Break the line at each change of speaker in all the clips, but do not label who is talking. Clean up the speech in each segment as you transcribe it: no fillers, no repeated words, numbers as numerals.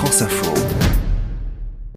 France Info.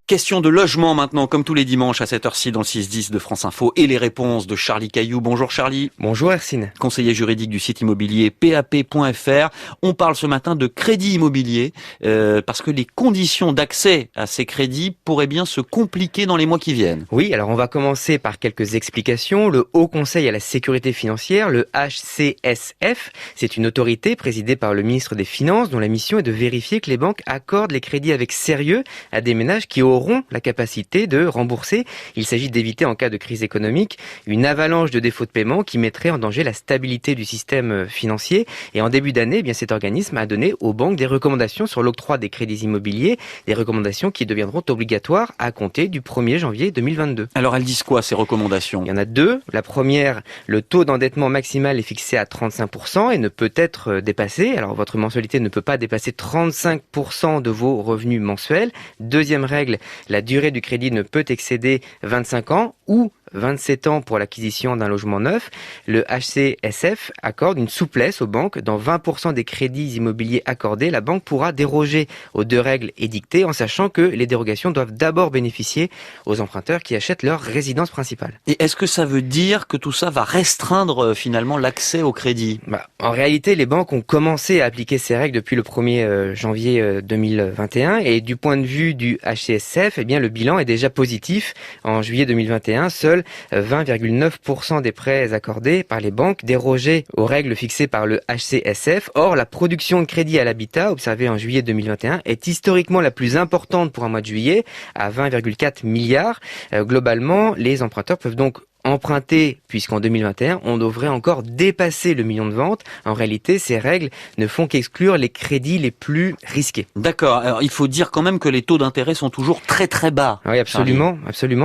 Question de logement maintenant, comme tous les dimanches à cette heure-ci dans le 6-10 de France Info et les réponses de Charlie Cailloux. Bonjour Charlie.
Bonjour Hercine.
Conseiller juridique du site immobilier PAP.fr. On parle ce matin de crédit immobilier parce que les conditions d'accès à ces crédits pourraient bien se compliquer dans les mois qui viennent.
Oui, alors on va commencer par quelques explications. Le Haut Conseil à la sécurité financière, le HCSF, c'est une autorité présidée par le ministre des Finances dont la mission est de vérifier que les banques accordent les crédits avec sérieux à des ménages qui auront la capacité de rembourser. Il s'agit d'éviter en cas de crise économique une avalanche de défauts de paiement qui mettrait en danger la stabilité du système financier. Et en début d'année, cet organisme a donné aux banques des recommandations sur l'octroi des crédits immobiliers, des recommandations qui deviendront obligatoires à compter du 1er janvier 2022.
Alors elles disent quoi ces recommandations ?
Il y en a deux. La première, le taux d'endettement maximal est fixé à 35% et ne peut être dépassé. Alors votre mensualité ne peut pas dépasser 35% de vos revenus mensuels. Deuxième règle, la durée du crédit ne peut excéder 25 ans ou 27 ans pour l'acquisition d'un logement neuf. Le HCSF accorde une souplesse aux banques. Dans 20% des crédits immobiliers accordés, la banque pourra déroger aux deux règles édictées en sachant que les dérogations doivent d'abord bénéficier aux emprunteurs qui achètent leur résidence principale.
Et est-ce que ça veut dire que tout ça va restreindre finalement l'accès au crédit ?
En réalité, les banques ont commencé à appliquer ces règles depuis le 1er janvier 2021 et du point de vue du HCSF, le bilan est déjà positif. En juillet 2021, seuls 20,9% des prêts accordés par les banques dérogeaient aux règles fixées par le HCSF. Or, la production de crédit à l'habitat, observée en juillet 2021, est historiquement la plus importante pour un mois de juillet, à 20,4 milliards. Globalement, les emprunteurs peuvent donc emprunter, puisqu'en 2021, on devrait encore dépasser le million de ventes. En réalité, ces règles ne font qu'exclure les crédits les plus risqués.
D'accord. Alors, il faut dire quand même que les taux d'intérêt sont toujours très très bas.
Oui, absolument.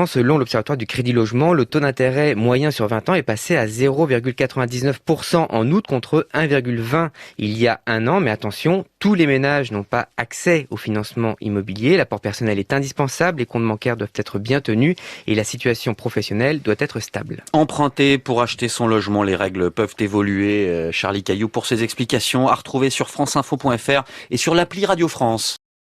Selon l'Observatoire du Crédit Logement, le taux d'intérêt moyen sur 20 ans est passé à 0,99% en août contre 1,20% il y a un an. Mais attention, tous les ménages n'ont pas accès au financement immobilier. L'apport personnel est indispensable, les comptes bancaires doivent être bien tenus et la situation professionnelle doit être stable.
Emprunter pour acheter son logement, les règles peuvent évoluer. Charlie Cailloux pour ses explications à retrouver sur franceinfo.fr et sur l'appli Radio France.